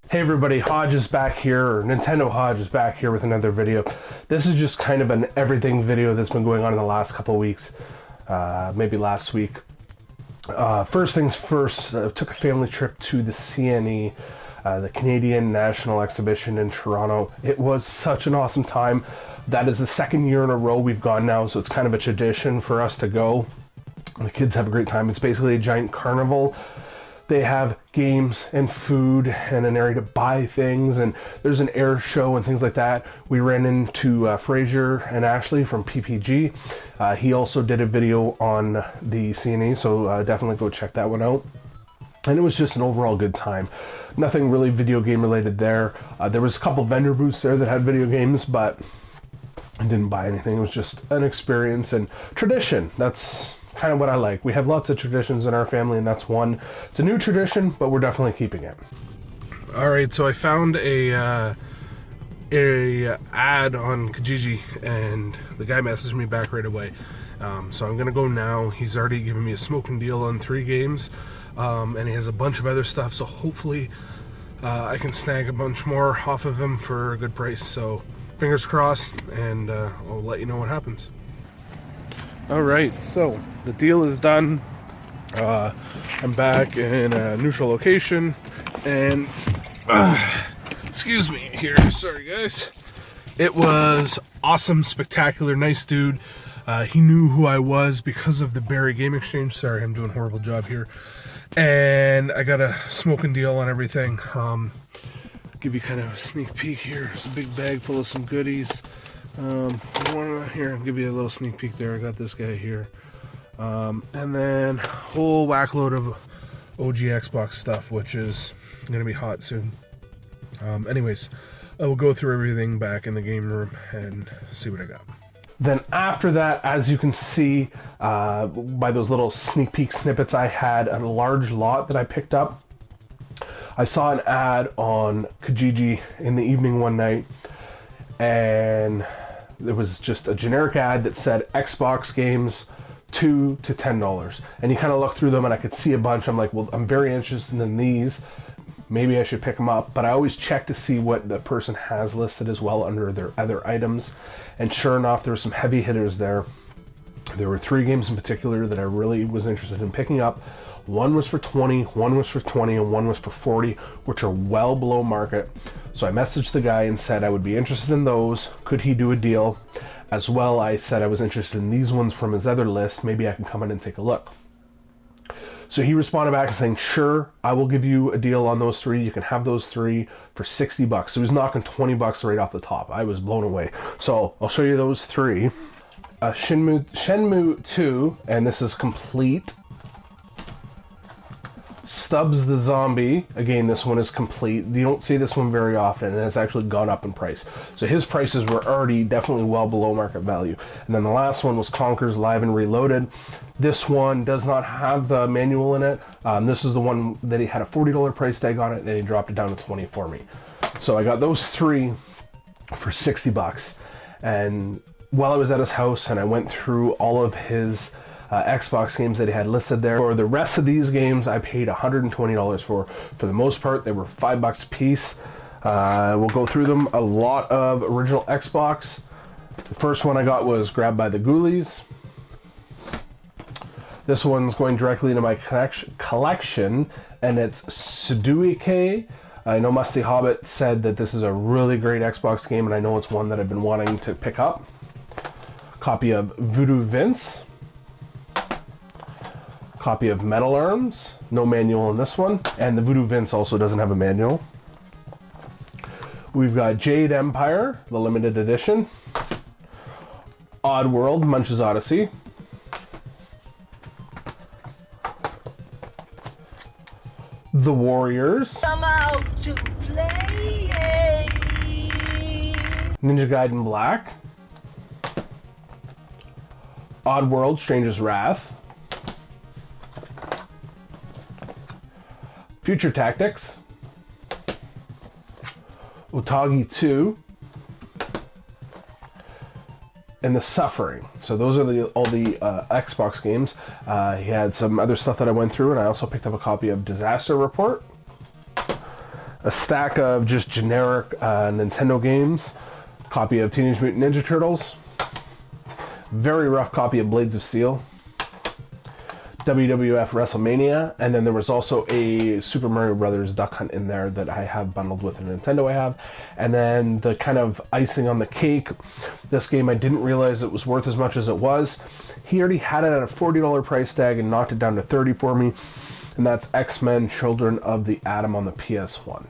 Hey everybody, Hodge is back here, or Nintendo Hodge is back here with another video. This is just kind of an everything video that's been going on in the last couple of weeks, maybe last week. First things first, took a family trip to the CNE, the Canadian National Exhibition in Toronto. It was such an awesome time. That is the second year in a row we've gone now, so it's kind of a tradition for us to go. The kids have a great time. It's basically a giant carnival. They have games and food and an area to buy things, and there's an air show and things like that. We ran into Fraser and Ashley from PPG. He also did a video on the CNE, so definitely go check that one out. And it was just an overall good time. Nothing really video game related there. There was a couple vendor booths there that had video games, but I didn't buy anything. It was just an experience and tradition. That's kind of what I like. We have lots of traditions in our family, and that's one. It's a new tradition, but we're definitely keeping it. All right, so I found a ad on Kijiji, and the guy messaged me back right away. So I'm gonna go now. He's already given me a smoking deal on 3 games, and he has a bunch of other stuff. So hopefully I can snag a bunch more off of him for a good price. So fingers crossed, and I'll let you know what happens. All right, so the deal is done. I'm back in a neutral location, and excuse me here, sorry guys. It was awesome, spectacular, nice dude. He knew who I was because of the Barrie Game Exchange. Sorry, I'm doing a horrible job here. And I got a smoking deal on everything. Give you kind of a sneak peek here. It's a big bag full of some goodies. Here, I'll give you a little sneak peek there. I got this guy here. And then a whole whack load of OG Xbox stuff, which is going to be hot soon. Anyways, I will go through everything back in the game room and see what I got. Then after that, as you can see by those little sneak peek snippets, I had a large lot that I picked up. I saw an ad on Kijiji in the evening one night, and there was just a generic ad that said Xbox games $2 to $10. And you kind of look through them, and I could see a bunch. I'm like, well, I'm very interested in these. Maybe I should pick them up. But I always check to see what the person has listed as well under their other items. And sure enough, there were some heavy hitters there. There were 3 games in particular that I really was interested in picking up. One was for 20, one was for 20, and one was for 40, which are well below market. So I messaged the guy and said I would be interested in those. Could he do a deal? As well, I said I was interested in these ones from his other list. Maybe I can come in and take a look. So he responded back saying, sure, I will give you a deal on those 3. You can have those 3 for $60. So he was knocking $20 right off the top. I was blown away. So I'll show you those 3. Shenmue 2, and this is complete. Stubbs the Zombie, again, this one is complete. You don't see this one very often, and it's actually gone up in price. So his prices were already definitely well below market value. And then the last one was Conker's Live and Reloaded. This one does not have the manual in it. This is the one that he had a $40 price tag on it, and he dropped it down to $20 for me. So I got those 3 for $60. And while I was at his house and I went through all of his Xbox games that he had listed there. For the rest of these games, I paid $120 for. For the most part, they were $5 a piece. We'll go through them. A lot of original Xbox. The first one I got was Grabbed by the Ghoulies. This one's going directly into my collection, and it's Sudoku. I know Musty Hobbit said that this is a really great Xbox game, and I know it's one that I've been wanting to pick up. Copy of Voodoo Vince. Copy of Metal Arms, no manual on this one, and the Voodoo Vince also doesn't have a manual. We've got Jade Empire, the limited edition. Oddworld, Munch's Odyssey. The Warriors. I'm out to play. Ninja Gaiden Black. Oddworld, Stranger's Wrath. Future Tactics, Otogi 2, and The Suffering. So those are all the Xbox games. He had some other stuff that I went through, and I also picked up a copy of Disaster Report. a stack of just generic Nintendo games, copy of Teenage Mutant Ninja Turtles, very rough copy of Blades of Steel, WWF WrestleMania, and then there was also a Super Mario Brothers Duck Hunt in there that I have bundled with a Nintendo I have. And then the kind of icing on the cake, this game I didn't realize it was worth as much as it was. He already had it at a $40 price tag and knocked it down to $30 for me, and that's X-Men Children of the Atom on the PS1.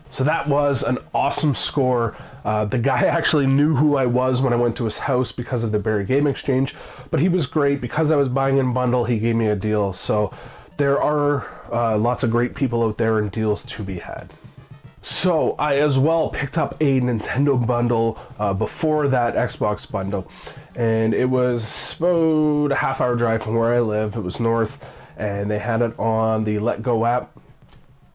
So that was an awesome score. The guy actually knew who I was when I went to his house because of the Barrie Game Exchange, but he was great. Because I was buying in bundle, he gave me a deal. So there are lots of great people out there and deals to be had. So I as well picked up a Nintendo bundle before that Xbox bundle, and it was about a half-hour drive from where I live. It was north, and they had it on the Let Go app.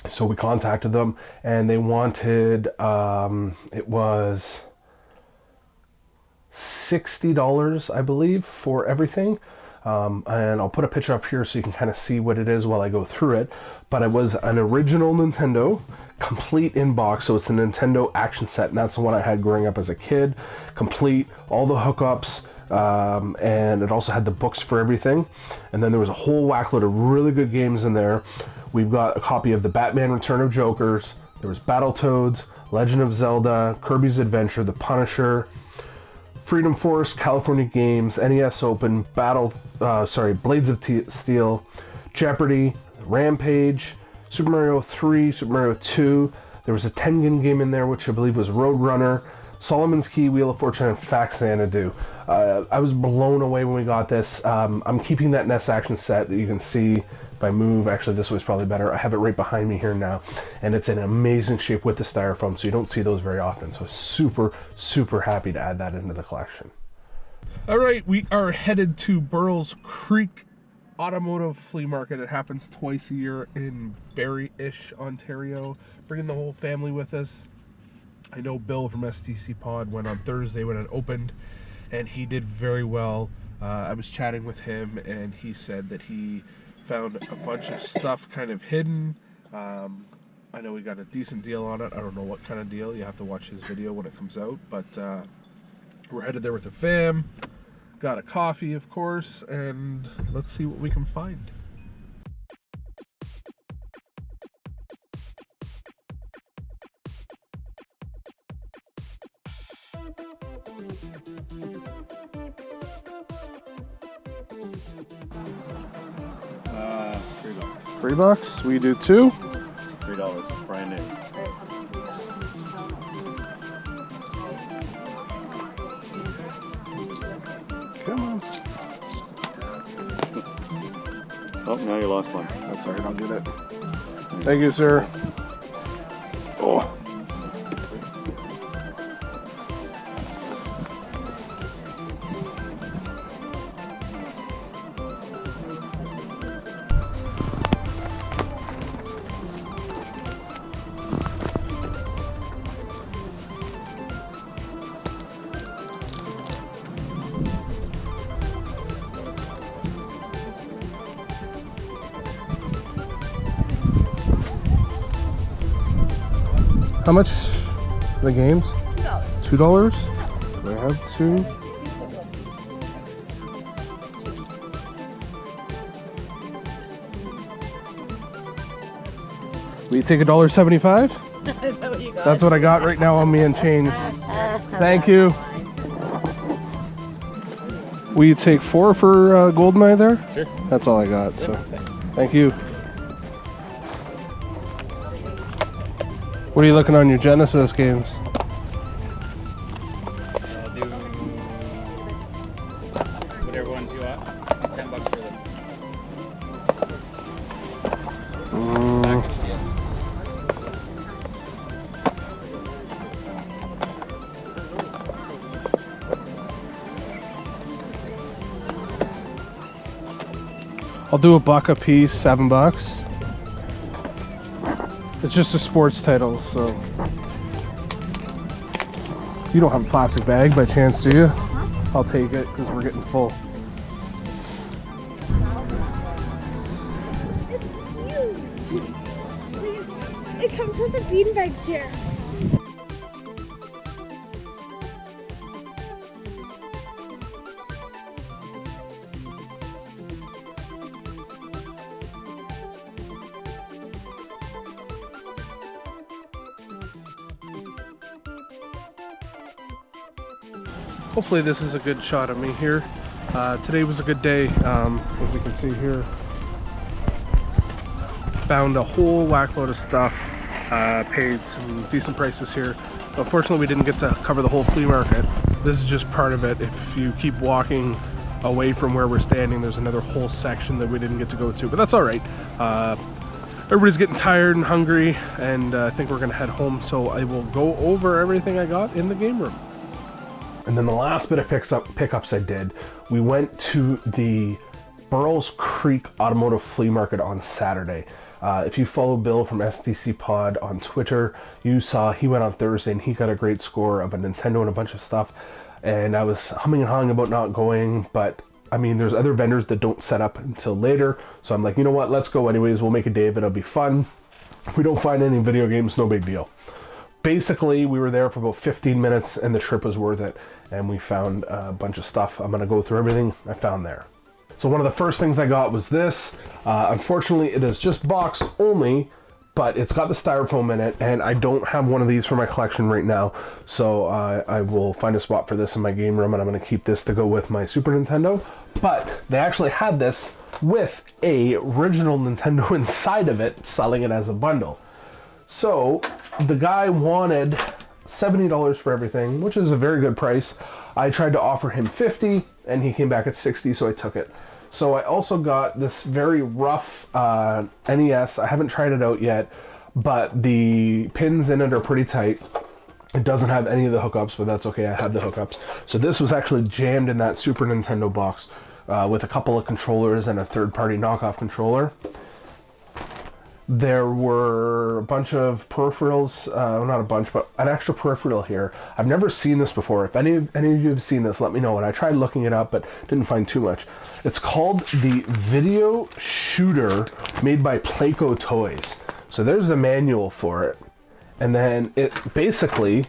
So we contacted them, and they wanted, it was $60, I believe, for everything. And I'll put a picture up here so you can kind of see what it is while I go through it. But it was an original Nintendo, complete in box. So it's the Nintendo action set, and that's the one I had growing up as a kid. Complete, all the hookups, and it also had the books for everything. And then there was a whole whackload of really good games in there. We've got a copy of the Batman Return of Jokers. There was Battletoads, Legend of Zelda, Kirby's Adventure, The Punisher, Freedom Force, California Games, NES Open, Blades of Steel, Jeopardy, Rampage, Super Mario 3, Super Mario 2. There was a Tengen game in there, which I believe was Roadrunner, Solomon's Key, Wheel of Fortune, and Fax Xanadu. I was blown away when we got this. I'm keeping that NES action set that you can see. If I move, actually this way's probably better. I have it right behind me here now, and it's in amazing shape with the styrofoam, so you don't see those very often. So super, super happy to add that into the collection. All right, we are headed to Burrell's Creek Automotive Flea Market. It happens twice a year in Barrie-ish, Ontario. Bringing the whole family with us. I know Bill from STC Pod went on Thursday when it opened, and he did very well. I was chatting with him, and he said that he found a bunch of stuff kind of hidden. I know we got a decent deal on it. I don't know what kind of deal. You have to watch his video when it comes out. But we're headed there with the fam. Got a coffee, of course, and let's see what we can find. $3. We do two. $3, brand new. Come on. Oh, now you lost one. That's all right, I'll get it. Thank you, sir. Oh. How much are the games? $2. $2? I have two. Will you take $1.75? Is that what you got? That's what I got right now on me and change. Thank you. Will you take 4 for Goldeneye there? Sure. That's all I got, so thank you. What are you looking on your Genesis games? I'll do whatever ones you want. $10 for them. Package deal. I'll do $1 a piece, $7. It's just a sports title, so. You don't have a plastic bag by chance, do you? I'll take it because we're getting full. It comes What's with the beanbag chair? Hopefully this is a good shot of me here. Today was a good day, as you can see here. Found a whole whack load of stuff, paid some decent prices here. Unfortunately we didn't get to cover the whole flea market. This is just part of it. If you keep walking away from where we're standing, there's another whole section that we didn't get to go to, but that's alright. Everybody's getting tired and hungry, and I think we're gonna head home, so I will go over everything I got in the game room. And then the last bit of pickups I did, we went to the Burles Creek Automotive Flea Market on Saturday. If you follow Bill from STC Pod on Twitter, you saw he went on Thursday and he got a great score of a Nintendo and a bunch of stuff. And I was humming and hawing about not going, but I mean, there's other vendors that don't set up until later. So I'm like, you know what, let's go anyways. We'll make a day of it. It'll be fun. If we don't find any video games, no big deal. Basically, we were there for about 15 minutes and the trip was worth it. And we found a bunch of stuff. I'm gonna go through everything I found there. So one of the first things I got was this. Unfortunately, it is just box only, but it's got the styrofoam in it, and I don't have one of these for my collection right now. So I will find a spot for this in my game room, and I'm gonna keep this to go with my Super Nintendo. But they actually had this with a original Nintendo inside of it, selling it as a bundle. So the guy wanted $70 for everything, which is a very good price. I tried to offer him $50 and he came back at $60, so I took it. So I also got this very rough NES. I haven't tried it out yet, but the pins in it are pretty tight. It doesn't have any of the hookups, but that's okay, I have the hookups. So this was actually jammed in that Super Nintendo box with a couple of controllers and a third-party knockoff controller. There were a bunch of peripherals, not a bunch, but an extra peripheral here. I've never seen this before. If any of you have seen this, let me know. And I tried looking it up, but didn't find too much. It's called the Video Shooter, made by Playco Toys. So there's a manual for it. And then it basically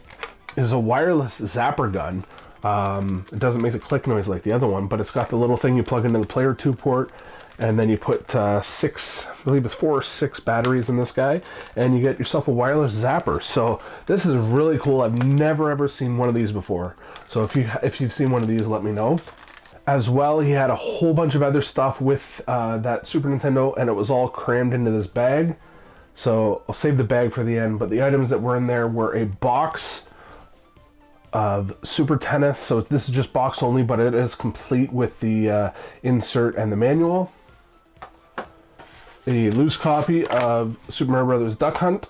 is a wireless zapper gun. It doesn't make a click noise like the other one, but it's got the little thing you plug into the player 2 port. And then you put 6, I believe it's 4 or 6 batteries in this guy, and you get yourself a wireless zapper. So this is really cool. I've never ever seen one of these before. So if you've seen one of these, let me know. As well, he had a whole bunch of other stuff with that Super Nintendo, and it was all crammed into this bag. So I'll save the bag for the end, but the items that were in there were a box of Super Tennis. So this is just box only, but it is complete with the insert and the manual. A loose copy of Super Mario Brothers Duck Hunt.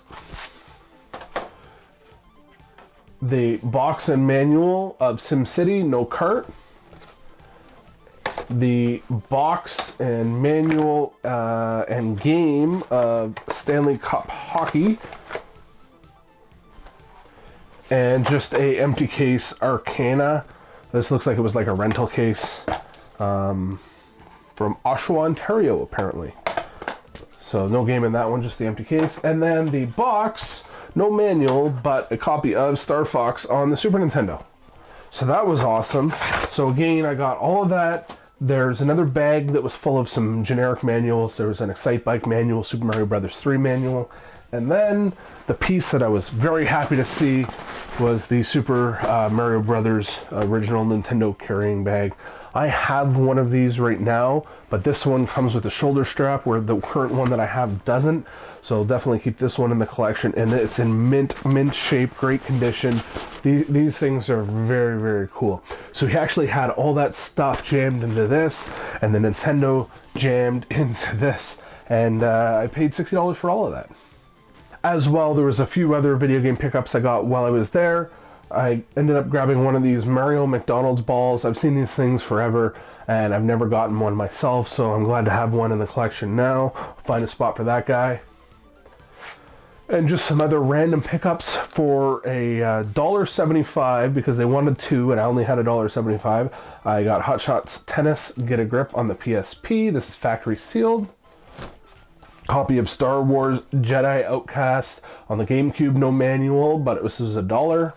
The box and manual of SimCity No Kart. The box and manual and game of Stanley Cup Hockey. And just a empty case Arcana. This looks like it was like a rental case from Oshawa, Ontario, apparently. So no game in that one, just the empty case. And then the box, no manual, but a copy of Star Fox on the Super Nintendo. So that was awesome. So again, I got all of that. There's another bag that was full of some generic manuals. There was an Excite Bike manual, Super Mario Brothers 3 manual. And then the piece that I was very happy to see was the Super Mario Brothers original Nintendo carrying bag. I have one of these right now, but this one comes with a shoulder strap where the current one that I have doesn't. So I'll definitely keep this one in the collection, and it's in mint shape, great condition. These things are very, very cool. So he actually had all that stuff jammed into this, and the Nintendo jammed into this, and I paid $60 for all of that. As well, there was a few other video game pickups I got while I was there. I ended up grabbing one of these Mario McDonald's balls. I've seen these things forever, and I've never gotten one myself, so I'm glad to have one in the collection now. Find a spot for that guy. And just some other random pickups for a $1.75 because they wanted 2 and I only had $1.75. I got Hot Shots Tennis Get a Grip on the PSP. This is factory sealed. Copy of Star Wars Jedi Outcast on the GameCube, no manual, but this was $1.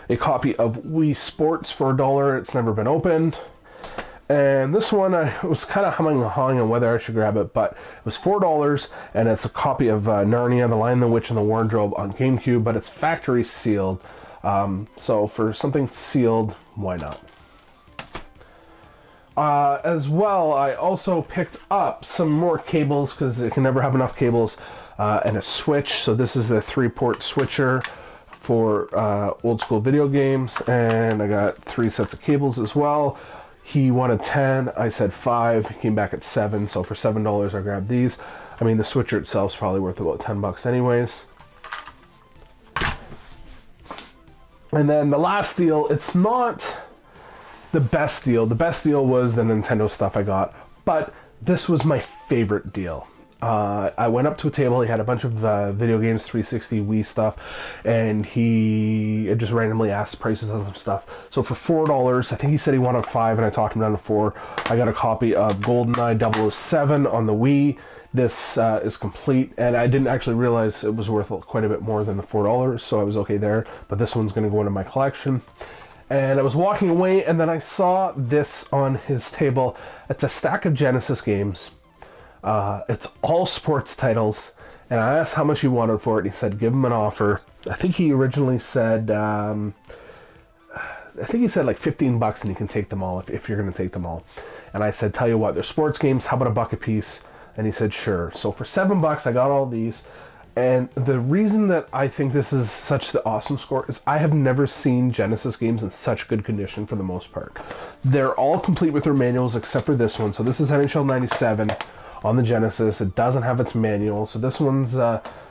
A copy of Wii Sports for $1. It's never been opened. And this one, I was kind of humming and hawing on whether I should grab it, but it was $4, and it's a copy of Narnia, The Lion, the Witch, and the Wardrobe on GameCube, but it's factory sealed. So for something sealed, why not? As well, I also picked up some more cables, because you can never have enough cables, and a switch. So this is the 3-port switcher for old school video games, and I got 3 sets of cables as well. He wanted 10, I said 5, he came back at 7, so for $7 I grabbed these. I mean, the switcher itself is probably worth about $10 anyways. And then the last deal, it's not the best deal. The best deal was the Nintendo stuff I got, but this was my favorite deal. I went up to a table, he had a bunch of video games, 360, Wii stuff, and he just randomly asked prices on some stuff. So for $4, I think he said he wanted 5, and I talked him down to 4. I got a copy of GoldenEye 007 on the Wii. This is complete, and I didn't actually realize it was worth quite a bit more than the $4, so I was okay there, but this one's going to go into my collection. And I was walking away, and then I saw this on his table. It's a stack of Genesis games. It's all sports titles, and I asked how much he wanted for it. He said, give him an offer. I think he originally said, like $15, and you can take them all if you're going to take them all. And I said, tell you what, they're sports games. How about $1 a piece? And he said, sure. So for $7, I got all these. And the reason that I think this is such the awesome score is I have never seen Genesis games in such good condition for the most part. They're all complete with their manuals except for this one. So this is NHL 97. On the Genesis. It doesn't have its manual, so this one's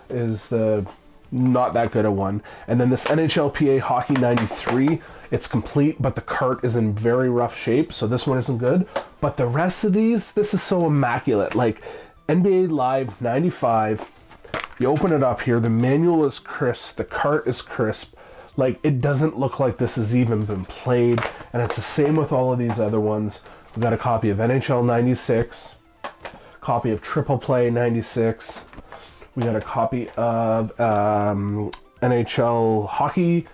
is the not that good a one. And then this NHLPA Hockey 93, it's complete, but the cart is in very rough shape, so this one isn't good. But the rest of these, this is so immaculate. Like NBA Live 95, you open it up here, the manual is crisp, the cart is crisp. Like, it doesn't look like this has even been played, and it's the same with all of these other ones. We've got a copy of NHL 96. Copy of Triple Play 96. We got a copy of NHL Hockey.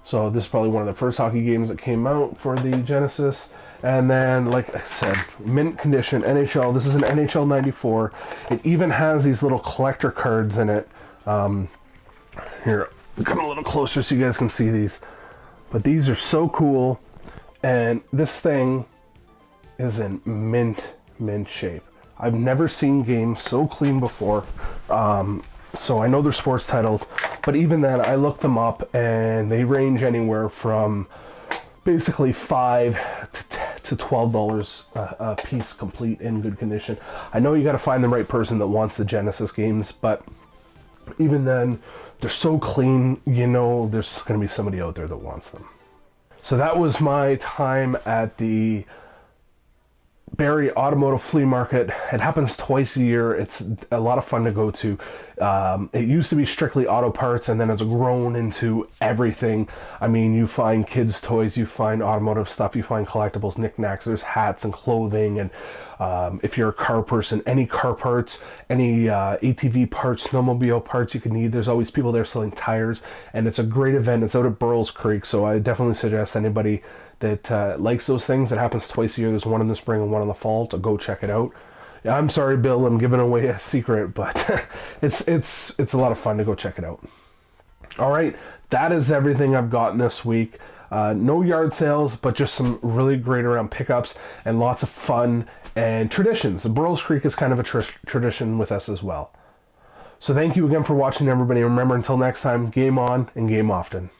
So this is probably one of the first hockey games that came out for the Genesis. And then, like I said, mint condition NHL. This is an NHL 94. It even has these little collector cards in it. Here, come a little closer so you guys can see these. But these are so cool. And this thing is in mint shape. I've never seen games so clean before, so I know they're sports titles, but even then, I looked them up, and they range anywhere from basically $5 to $12 a piece, complete in good condition. I know you got to find the right person that wants the Genesis games, but even then, they're so clean, you know there's going to be somebody out there that wants them. So that was my time at the Barrie Automotive Flea Market. It happens twice a year. It's a lot of fun to go to. It used to be strictly auto parts, and then it's grown into everything. I mean, you find kids' toys, you find automotive stuff, you find collectibles, knickknacks, there's hats and clothing, and if you're a car person, any car parts, any ATV parts, snowmobile parts you can need. There's always people there selling tires, and it's a great event. It's out at Burles Creek, so I definitely suggest anybody that likes those things. It happens twice a year. There's one in the spring and one in the fall, to go check it out. Yeah, I'm sorry, Bill, I'm giving away a secret, but it's a lot of fun to go check it out. All right, that is everything I've gotten this week. No yard sales, but just some really great around pickups and lots of fun and traditions. The Burles Creek is kind of a tradition with us as well. So thank you again for watching, everybody. Remember, until next time, game on and game often.